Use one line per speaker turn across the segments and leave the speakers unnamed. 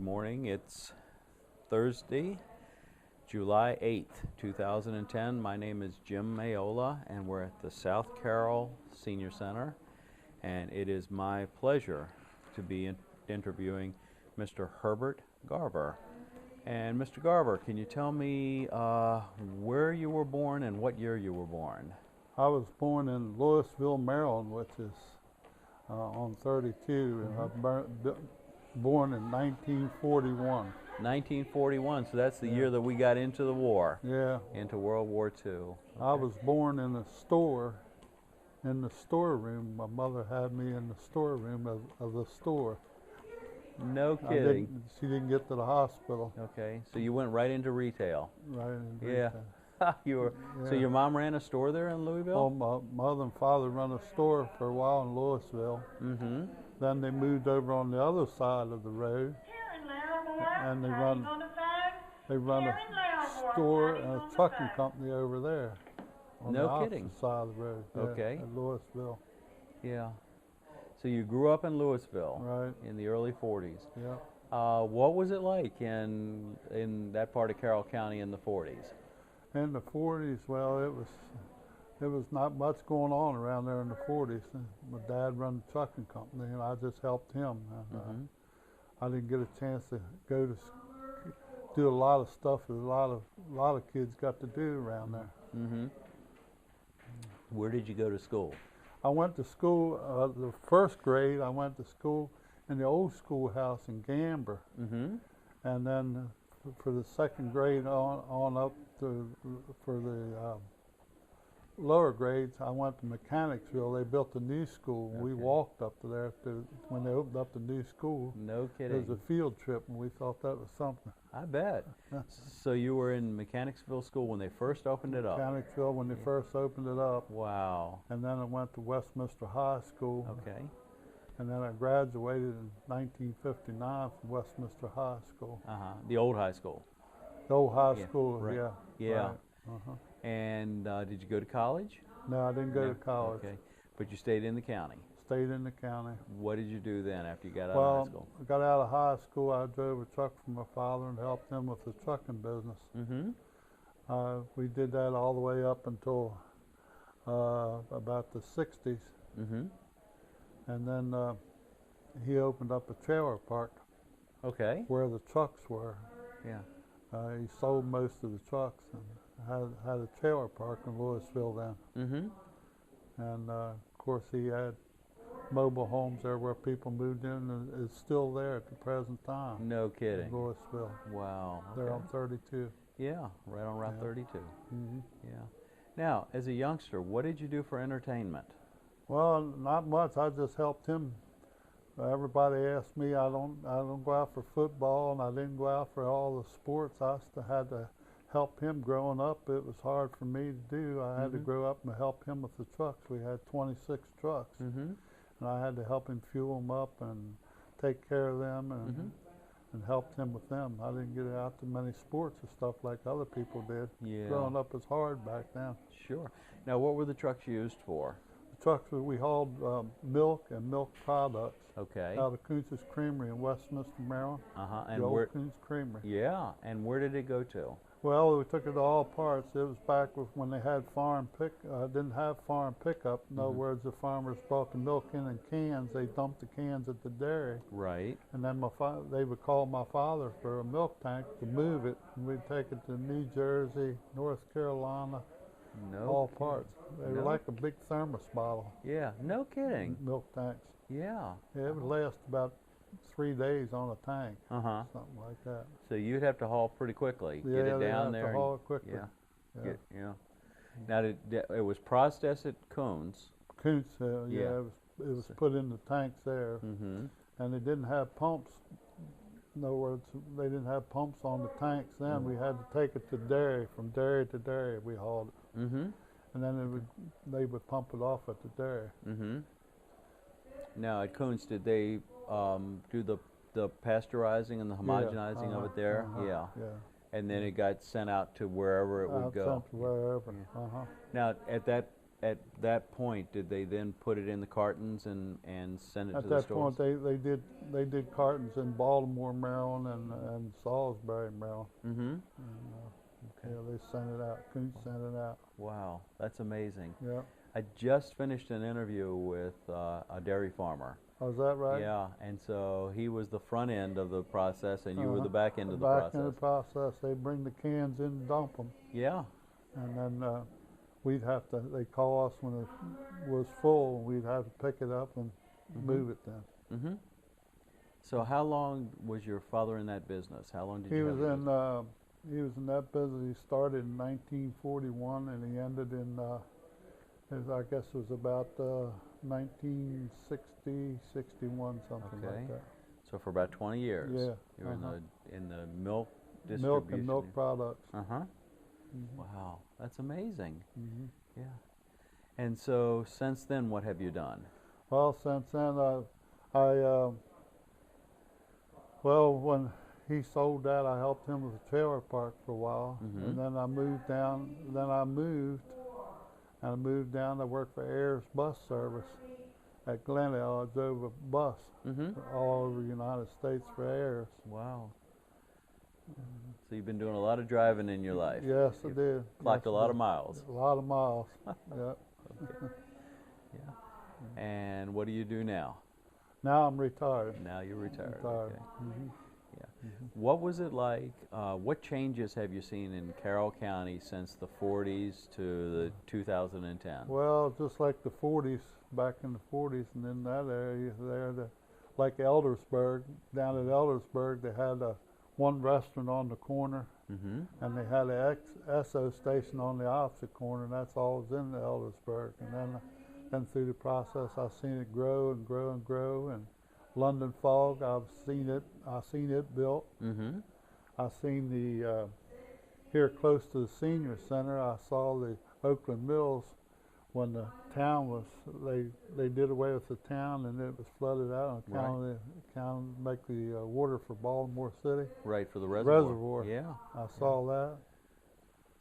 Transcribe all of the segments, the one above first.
Good morning. It's Thursday, July 8th, 2010. My name is Jim Mayola, and we're at the South Carroll Senior Center, and it is my pleasure to be interviewing Mr. Herbert Garver. And Mr. Garver, can you tell me where you were born and what year you were born?
I was born in Louisville, Maryland, which is on 32, and I was born in 1941.
1941, so that's the year that we got into the war.
Yeah.
Into World War II. Okay.
I was born in a store, in the storeroom. My mother had me in the storeroom of the store.
No kidding.
She didn't get to the hospital.
Okay, so you went right into retail.
Right into
Yeah.
retail.
So your mom ran a store there in Louisville?
Oh, my mother and father run a store for a while in Louisville.
Mm-hmm.
Then they moved over on the other side of the road, and they run a store and a trucking company over there. On the opposite side of the road. Yeah,
okay.
in Louisville.
Yeah. So you grew up in Louisville.
Right.
In the early 40s.
Yeah.
What was it like in that part of Carroll County in the 40s?
In the 40s, well, it was not much going on around there in the 40s. My dad ran a trucking company, and I just helped him. And, I didn't get a chance to go to do a lot of stuff that a lot of kids got to do around there.
Mm-hmm. Where did you go to school?
I went to school, the first grade, I went to school in the old schoolhouse in Gamber. Mm-hmm. And then for the second grade on up for the lower grades, I went to Mechanicsville. They built a new school. Okay. We walked up to there when they opened up the new school.
No kidding.
It was a field trip, and we thought that was something.
I bet. So you were in Mechanicsville School when they first opened it up?
Mechanicsville when they first opened it up.
Wow.
And then I went to Westminster High School.
Okay.
And then I graduated in 1959 from Westminster High School.
Uh-huh. The old high school?
The old high school,
right.
Yeah.
Yeah.
Right. Uh-huh.
And did you go to college?
No, I didn't go to college.
Okay. But you stayed in the county?
Stayed in the county.
What did you do then after you got out of high school?
I got out of high school. I drove a truck for my father and helped him with the trucking business. Mm-hmm. We did that all the way up until about the 60s. Mm-hmm. And then he opened up a trailer park. Okay. Where the trucks were. Yeah. He sold most of the trucks and had a trailer park in Louisville then. Mm-hmm. And of course he had mobile homes there where people moved in, and it's still there at the present time.
No kidding.
In Louisville.
Wow. Okay.
They're on 32.
Yeah, right on Route 32.
Mm-hmm.
Yeah. Now, as a youngster, what did you do for entertainment? Well,
not much. I just helped him. Everybody asked me. I don't go out for football, and I didn't go out for all the sports. I still had to help him growing up. It was hard for me to do. I had to grow up and help him with the trucks. We had 26 trucks, and I had to help him fuel them up and take care of them and help him with them. I didn't get out to many sports and stuff like other people did. Yeah. Growing up was hard back then.
Sure. Now, what were the trucks used for?
The trucks, we hauled milk and milk products.
Okay.
Out of Kuntz's Creamery in Westminster, Maryland.
Uh-huh.
And the old Kuntz Creamery.
Yeah. And where did it go to?
Well, we took it to all parts. It was back when they had didn't have farm pickup. In other words, the farmers brought the milk in cans. They dumped the cans at the dairy. Right. And then they would call my father for a milk tank to move it, and we'd take it to New Jersey, North Carolina, all parts. They were like a big thermos bottle.
Yeah, no kidding.
Milk tanks.
Yeah.
It would last about 3 days on a tank, something like that.
So you'd have to haul pretty quickly.
Yeah,
get it down there.
To haul it quickly.
Yeah. Yeah. Now, it was processed at Kuntz.
Kuntz, it was put in the tanks there, and they didn't have pumps. In other words, they didn't have pumps on the tanks then. We had to take it to dairy. From dairy to dairy, we hauled it. And then they would pump it off at the dairy. Now, at Kuntz, did they do the pasteurizing and the homogenizing of it there? Yeah. And then it got sent out to wherever it would go. Sent to wherever.
Now, at that at that point, did they then put it in the cartons and send it
At
to the
that
stores?
point, they did cartons in Baltimore, Maryland, and Salisbury, Maryland.
Mm-hmm.
And,
Okay.
yeah, they sent it out. Coons sent it out.
Wow, that's amazing.
Yeah.
I just finished an interview with a dairy farmer.
Oh, is that right?
Yeah, and so he was the front end of the process, and you were
Uh-huh.
the back end of the
Back
process.
in the process, they bring the cans in and dump them,
Yeah.
and then we'd have to. They call us when it was full, and we'd have to pick it up and move it then.
Mm-hmm. So how long was your father in that business? How long did
He
you
was
have the
in.
business?
He was in that business. He started in 1941, and he ended in. I guess it was about 1960, 61, something
Okay.
like that.
So for about 20 years.
Yeah,
You were
uh-huh.
in the milk distribution.
Milk and milk products.
Uh-huh.
Mhm.
Wow, that's amazing.
Mhm.
Yeah. And so since then, what have you done?
Well, since then, well, when he sold that, I helped him with the trailer park for a while,
Mhm.
and then I moved down. I moved down to work for Ayers Bus Service at Glendale. I drove a bus
Mm-hmm.
all over the United States for Ayers.
Wow. So you've been doing a lot of driving in your life.
Yes, I
You've
did.
Clocked
Yes,
a
I
lot
did.
of miles.
A lot of miles. Yeah.
Yeah. And what do you do now?
Now I'm retired.
Now you're retired.
Retired.
Okay.
Mhm.
What was it like? What changes have you seen in Carroll County since the 40s to the 2010?
Well, just like the 40s, back in the 40s, and in that area there, like Eldersburg, down at Eldersburg, they had one restaurant on the corner,
Mm-hmm.
and they had an Esso station on the opposite corner, and that's all was in Eldersburg. And then through the process, I've seen it grow and grow and grow. And London Fog, I've seen it built.
Mm-hmm.
I've seen the here close to the senior center. I saw the Oakland Mills when the town was they did away with the town and it was flooded out and counted make the water for Baltimore City.
Right, for the reservoir.
Reservoir.
Yeah.
I saw that.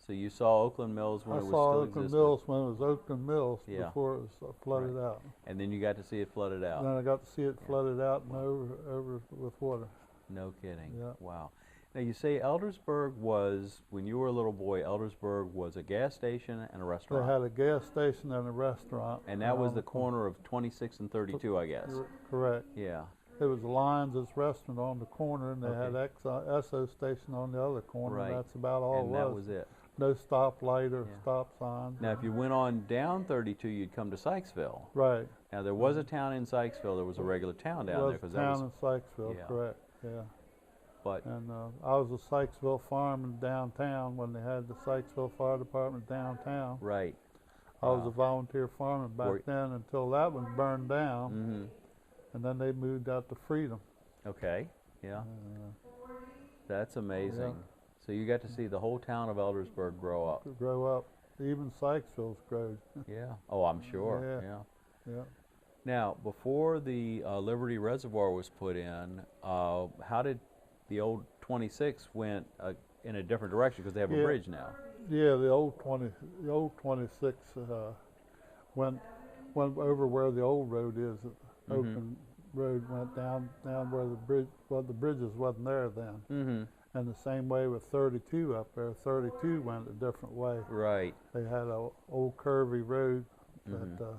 So you saw Oakland Mills when
I
it was
saw
still
Oakland
existed.
Mills when it was Oakland Mills
Yeah.
before it was flooded out.
And then you got to see it flooded out.
Then I got to see it flooded out and over with water.
No kidding.
Yeah.
Wow. Now you say Eldersburg was, when you were a little boy, Eldersburg was a gas station and a
They
restaurant.
had a gas station and a restaurant.
And that was
on
the corner of 26 and 32, I guess.
Correct.
Yeah.
It was Lions' restaurant on the corner, and they had
Okay.
Esso station on the other corner.
Right.
And that's about all
And
it
that
was.
was it.
No stoplight or
Yeah.
stop sign.
Now if you went on down 32, you'd come to Sykesville.
Right.
Now there was a town in Sykesville. There was a regular town down there
was
because
town
that was.
in Sykesville,
yeah.
correct. Yeah.
But
And I was a Sykesville fireman downtown when they had the Sykesville Fire Department downtown.
right.
I was a volunteer fireman back
Were-
then until that one burned down,
Mm-hmm.
and then they moved out to Freedom.
Okay. Yeah.
Uh,
That's amazing.
Yeah.
So you got to see the whole town of Eldersburg grow up.
to grow up. Even Sykesville's grown.
Yeah. Oh, I'm sure.
Yeah.
Yeah.
Yeah.
Now, before the Liberty Reservoir was put in, how did the old 26 went in a different direction because they have a
Yeah.
bridge now?
Yeah, the old 26 went over where the old road is.
Mm-hmm.
Oakland Road went down where the bridge. Well, the bridges wasn't there then.
Mm-hmm.
And the same way with 32 up there. 32 went a different way.
Right.
They had an old curvy road
Mhm.
that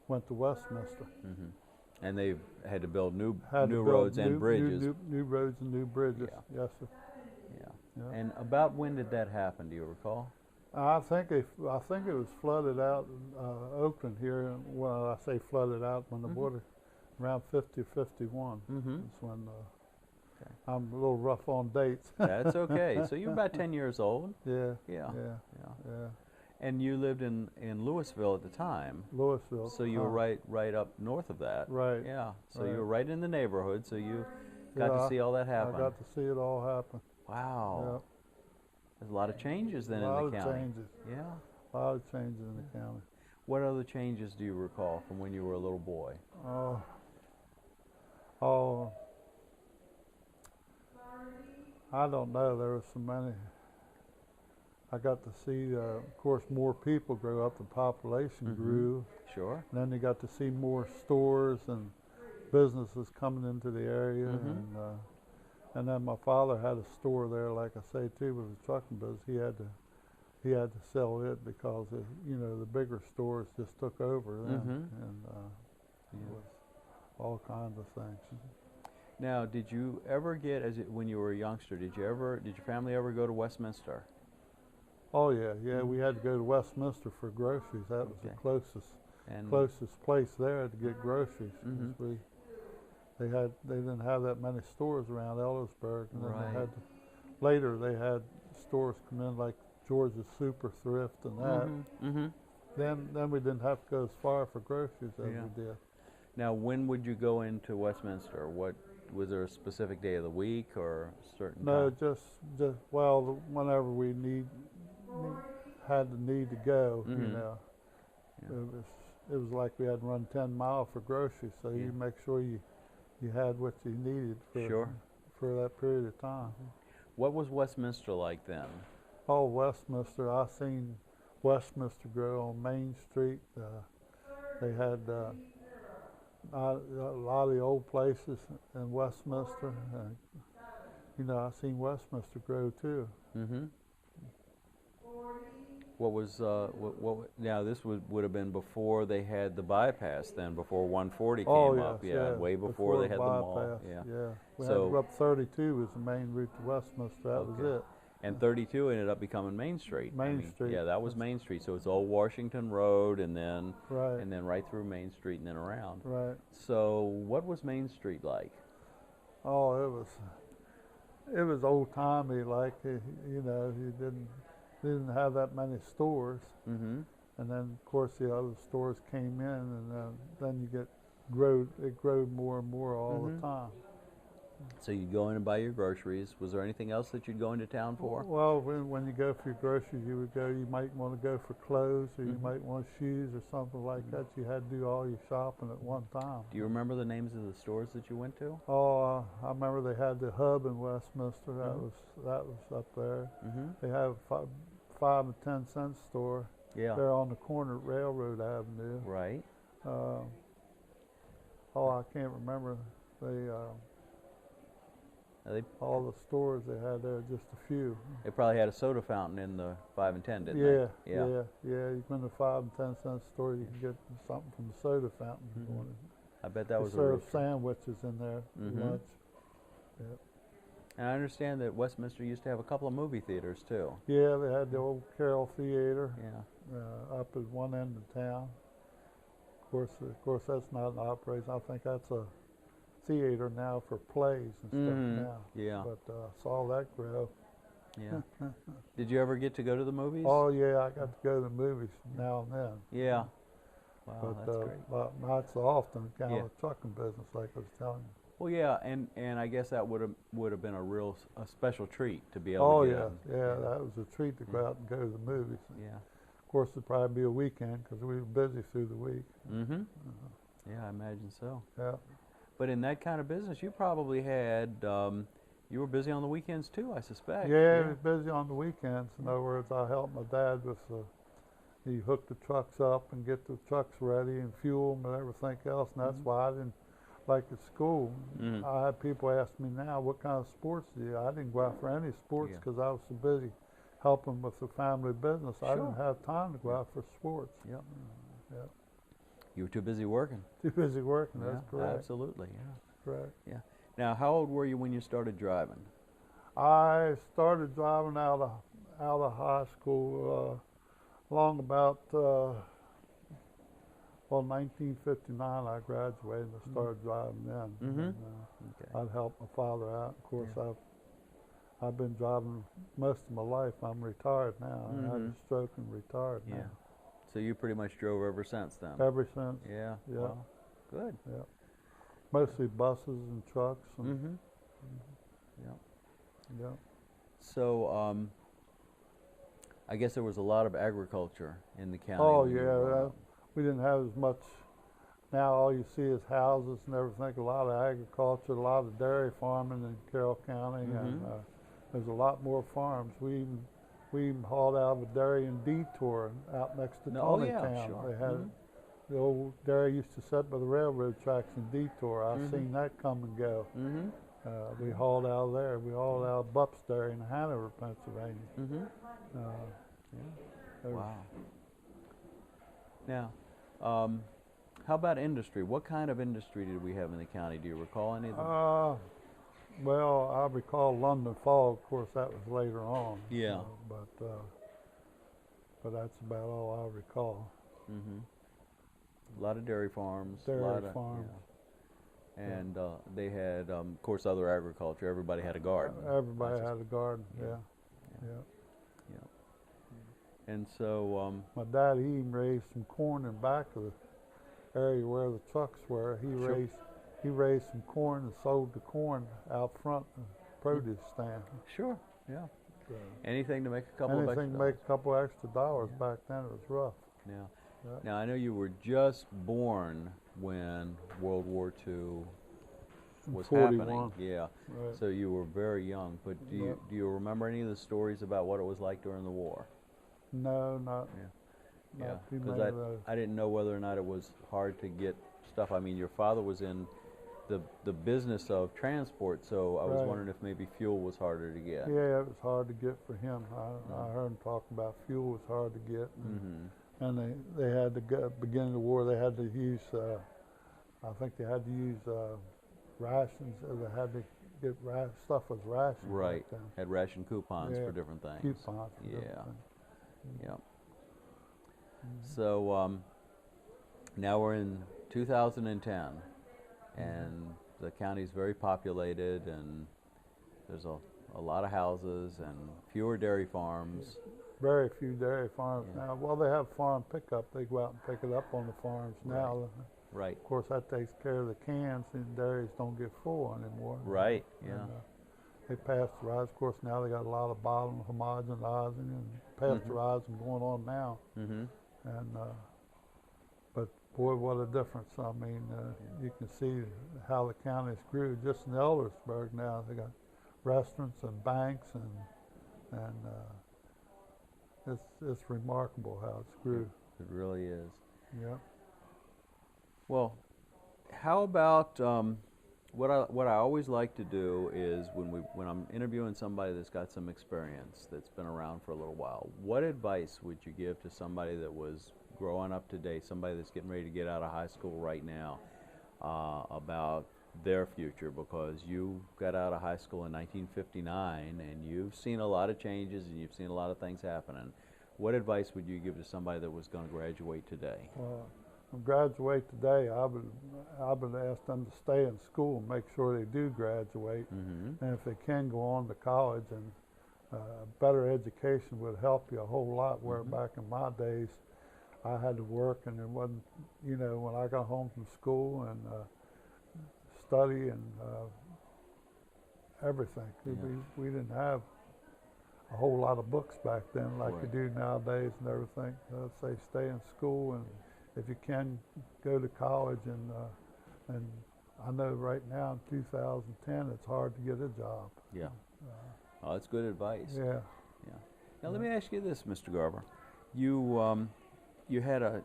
went to Westminster.
Mm-hmm. And they've had to build new
Had to build
roads and bridges.
New roads and new bridges.
Yeah.
Yes, sir.
Yeah.
Yeah.
And about when did that happen? Do you recall?
I think it was flooded out in Oakland here. Well, I say flooded out when the
Mhm.
water around 50 or 51.
Mm-hmm.
That's when
Okay.
I'm a little rough on dates.
That's okay. So you're about 10 years old.
Yeah,
Yeah.
yeah,
Yeah.
yeah.
And you lived in Louisville at the time.
Louisville.
So you were right up north of that.
Right.
Yeah. So
Right.
you were right in the neighborhood. So you got
Yeah,
to see all that happen.
I got to see it all happen.
Wow. There's a lot of changes then
A
in
lot
the
of
county.
changes.
Yeah.
A lot of changes in the county.
What other changes do you recall from when you were a little boy?
Oh, I don't know. There were so many. I got to see, of course, more people grow up. The population grew.
Sure.
And then they got to see more stores and businesses coming into the area. And then my father had a store there, like I say, too, with the trucking business. He had to sell it because, you know, the bigger stores just took over then. And it was all kinds of things.
Now, did you ever get, when you were a youngster, did your family ever go to Westminster?
Oh yeah, we had to go to Westminster for groceries. That was the closest place there to get groceries. They didn't have that many stores around Ellisburg, and then later they had stores come in like George's Super Thrift and that. Then we didn't have to go as far for groceries as we did.
Now, when would you go into Westminster? Was there a specific day of the week or a certain
No,
time?
just whenever we had the need to go, you know. It was like we had to run 10 miles for groceries, so you make sure you had what you needed for that period of time.
What was Westminster like then?
Oh, Westminster, I seen Westminster grow on Main Street. They had a lot of the old places in Westminster. You know, I seen Westminster grow too.
What was now this would have been before they had the bypass then, before 140 came up, way before they had the mall.
We had to go up 32 was the main route to Westminster. That was it.
And 32 ended up becoming Main Street.
Main Street.
Yeah, that was Main Street. So it's Old Washington Road, and then
right
through Main Street and then around.
Right.
So what was Main Street like?
Oh, it was old timey. Like you know, you didn't have that many stores. And then of course the other stores came in, and then it grew more and more all the time.
So you'd go in and buy your groceries. Was there anything else that you'd go into town for?
Well, when you go for your groceries, you might want to go for clothes, or you might want shoes or something like that. You had to do all your shopping at one time.
Do you remember the names of the stores that you went to?
Oh, I remember they had the Hub in Westminster. That was up there. They have a 5 and 10 cent store. They're on the corner at Railroad Avenue.
Right.
I can't remember. All the stores they had there, just a few.
They probably had a soda fountain in the 5 and 10, didn't they?
Yeah. You go in the 5 and 10 cent store, you can get something from the soda fountain.
I bet that was
a serve sandwiches in there, lunch.
And I understand that Westminster used to have a couple of movie theaters too.
Yeah, they had the old Carroll Theater.
Yeah.
Up at one end of town. Of course, that's not an operation. I think that's a theater now for plays and stuff now.
Yeah.
But saw that grow.
Yeah. Did you ever get to go to the movies?
Oh yeah, I got to go to the movies now and then.
Yeah. Wow,
but
that's great.
not so often. Kind of a trucking business, like I was telling you.
Well, yeah, and I guess that would have been a special treat to be able to get.
That was a treat to go out and go to the movies.
Yeah.
Of course, it'd probably be a weekend because we were busy through the week.
Yeah, I imagine so.
Yeah.
But in that kind of business, you probably had, you were busy on the weekends too, I suspect.
Yeah, we were busy on the weekends. In other words, I helped my dad with he hooked the trucks up and get the trucks ready and fuel them and everything else. And that's why I didn't, like at school, I had people ask me now, what kind of sports do you? I didn't go out for any sports because I was so busy helping with the family business. I didn't have time to go out for sports.
Yep. You were too busy working.
Too busy working, that's correct.
Absolutely, yeah.
Correct.
Yeah. Now, how old were you when you started driving?
I started driving out of high school along about, 1959 I graduated and started driving then. I'd help my father out. Of course, I've been driving most of my life. I'm retired now. I had a stroke and retired now.
So you pretty much drove ever since then?
Ever since.
Yeah.
Yeah.
Wow. Good.
Yeah. Mostly buses and trucks. And Yeah.
So I guess there was a lot of agriculture in the county.
Oh yeah, we didn't have as much. Now all you see is houses and everything. A lot of agriculture, a lot of dairy farming in Carroll County, and there's a lot more farms. We even we even hauled out of a dairy and detour out next to
No, oh,
Tony
yeah,
Town.
sure.
They had
Mhm.
the old dairy used to sit by the railroad tracks and detour. I've seen that come and go.
Mm-hmm.
We hauled out of there. We hauled out of Bupp's Dairy in Hanover, Pennsylvania.
Mm-hmm.
Uh, there was-
Wow. Now, how about industry? What kind of industry did we have in the county? Do you recall any of them?
Well, I recall London Fall. Of course, that was later on.
Yeah.
But that's about all I recall.
Mm-hmm. A lot of dairy farms.
Dairy
a lot of,
farms.
Yeah. And they had, of course, other agriculture. Everybody had a garden.
Everybody
That's
had
just-
a garden.
yeah.
Yeah.
Yeah.
Yeah.
Yeah. And so,
My dad, he even raised some corn in back of the area where the trucks were.
Sure.
He raised some corn and sold the corn out front of the produce stand.
sure, yeah.
So
Anything to make a couple of extra
anything to make a couple extra dollars back then, it was rough.
Yeah.
Yeah.
Now, I know you were just born when World War II was
41.
happening. Yeah.
Right.
So you were very young. But do you remember any of the stories about what it was like during the war?
No, not.
Yeah.
Not too
Because
many of those.
I didn't know whether or not it was hard to get stuff. I mean, your father was in the business of transport, so I was
Right.
wondering if maybe fuel was harder to get.
Yeah, it was hard to get for him. I heard him talk about fuel was hard to get.
Mm-hmm.
And they had to go, beginning of the war, they had to use, I think they had to use rations. They had to get stuff as rations.
Right.
back then.
Had ration coupons
Yeah,
for different things.
Coupons. for
Yeah.
different things.
Yeah. So now we're in 2010, and the county's very populated, and there's a lot of houses and fewer dairy farms.
Very few dairy farms
Yeah.
now. Well, they have farm pickup. They go out and pick it up on the farms now.
Right.
Of course, that takes care of the cans, and dairies don't get full anymore.
Right. Yeah.
And, they pasteurized. Of course, now they got a lot of bottled, homogenizing, and pasteurizing going on now.
Mm-hmm.
And but boy, what a difference! I mean, you can see how the counties grew. Just in Eldersburg now, they got restaurants and banks, and it's remarkable how it's grew.
It really is.
Yeah.
Well, how about what I always like to do is when I'm interviewing somebody that's got some experience, that's been around for a little while, what advice would you give to somebody that was growing up today, somebody that's getting ready to get out of high school right now, about their future? Because you got out of high school in 1959 and you've seen a lot of changes and you've seen a lot of things happening. What advice would you give to somebody that was going to graduate today?
Well, graduate today, I would ask them to stay in school and make sure they do graduate.
Mm-hmm.
And if they can, go on to college. And better education would help you a whole lot. Where back in my days, I had to work, and it wasn't, when I got home from school and study and everything.
Yeah.
We didn't have a whole lot of books back then like
Right.
you do nowadays and everything. I'd say stay in school, and if you can, go to college. And I know right now in 2010, it's hard to get a job.
Yeah. Oh, that's good advice.
Yeah.
Yeah. Now let me ask you this, Mr. Garver. You had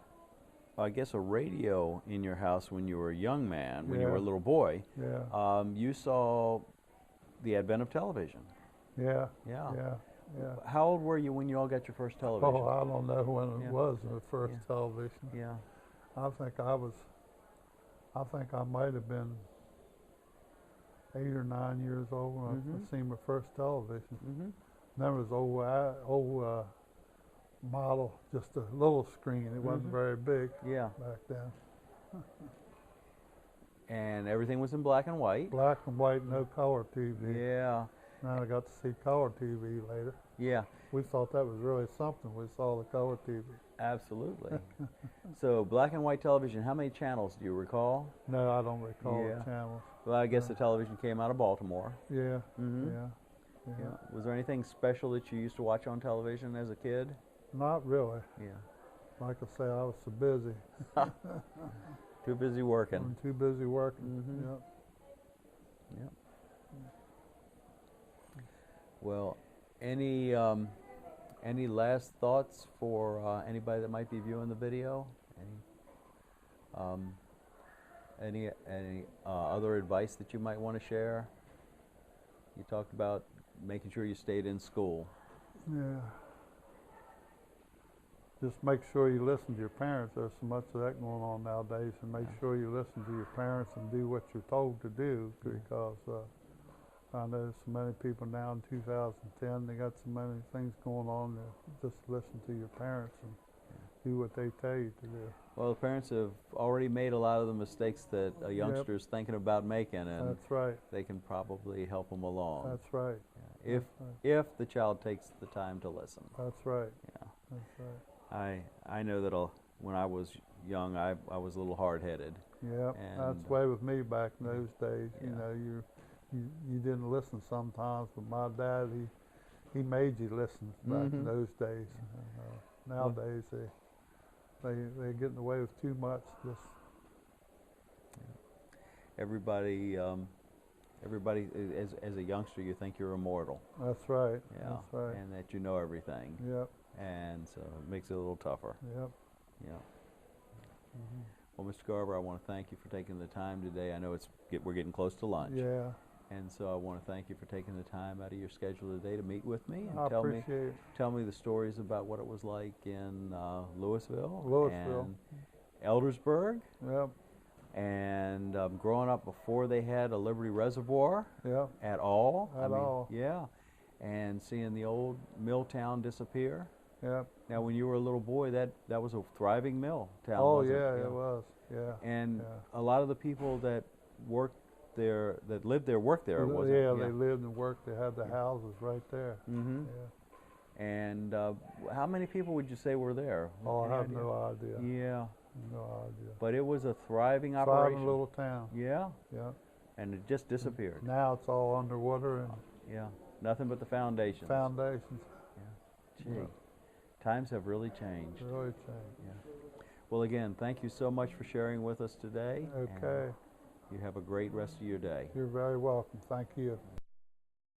I guess a radio in your house when you were a young man, when you were a
Yeah.
little boy.
Yeah.
You saw the advent of television.
Yeah.
Yeah.
Yeah. Yeah.
How old were you when you all got your first television?
Oh, I don't know when it
Yeah.
was the first
Yeah.
television.
Yeah.
I think I might have been 8 or 9 years old when I seen my first television.
Mm-hmm.
There was old model, just a little screen. It wasn't very big
Yeah.
back then.
And everything was in black and white.
Black and white, no color TV.
Yeah.
Now I got to see color TV later.
Yeah.
We thought that was really something. We saw the color TV.
Absolutely. So black and white television, how many channels do you recall?
No, I don't recall
Yeah.
the channels.
Well, I guess the television came out of Baltimore.
Yeah,
Mhm.
yeah, yeah,
Yeah. Was there anything special that you used to watch on television as a kid?
Not really.
Yeah.
Like I say, I was so busy.
Too busy working.
I'm too busy working.
Mhm.
Yep.
Yep. Well, any Any last thoughts for anybody that might be viewing the video? Any other advice that you might want to share? You talked about making sure you stayed in school.
Yeah. Just make sure you listen to your parents. There's so much of that going on nowadays, and make sure you listen to your parents and do what you're told to do, because I know so many people now in 2010, they got so many things going on that just listen to your parents and do what they tell you to do.
Well, the parents have already made a lot of the mistakes that a youngster's thinking about making, and
That's right.
they can probably help them along.
That's right.
Yeah. If the child takes the time to listen.
That's right.
Yeah.
That's right.
I know that when I was young, I was a little hard-headed.
Yeah, that's the way with me back in those days.
Yeah.
You know, you didn't listen sometimes, but my dad, he made you listen back in those days. Nowadays, they're getting away with too much. Just
everybody, as a youngster, you think you're immortal.
That's right.
Yeah.
That's right.
And that you know everything.
Yep.
And so it makes it a little tougher.
Yep.
Yeah. Well, Mr. Garver, I want to thank you for taking the time today. I know we're getting close to lunch.
Yeah.
And so I want to thank you for taking the time out of your schedule today to meet with me and
I appreciate it.
tell me the stories about what it was like in Louisville,
Louisville,
and Eldersburg,
Yep.
and growing up before they had a Liberty Reservoir
Yep.
at all.
At all.
Yeah. And seeing the old mill town disappear.
Yep.
Now, when you were a little boy, that was a thriving mill town.
Oh
wasn't
yeah,
it?
it was. Yeah.
And
yeah.
a lot of the people that worked there, that lived there, worked there. Wasn't it?
Yeah, they lived and worked. They had the houses right there.
Mm-hmm.
Yeah.
And how many people would you say were there?
Oh, I
Any
have
idea?
no idea.
Yeah.
No idea.
But it was a thriving operation.
Thriving little town.
Yeah.
Yeah.
And it just disappeared.
Now it's all underwater and
Yeah. Nothing but the foundations.
foundations.
Gee. Times have really changed.
Really changed.
Yeah. Well, again, thank you so much for sharing with us today.
Okay.
And you have a great rest of your day.
You're very welcome. Thank you.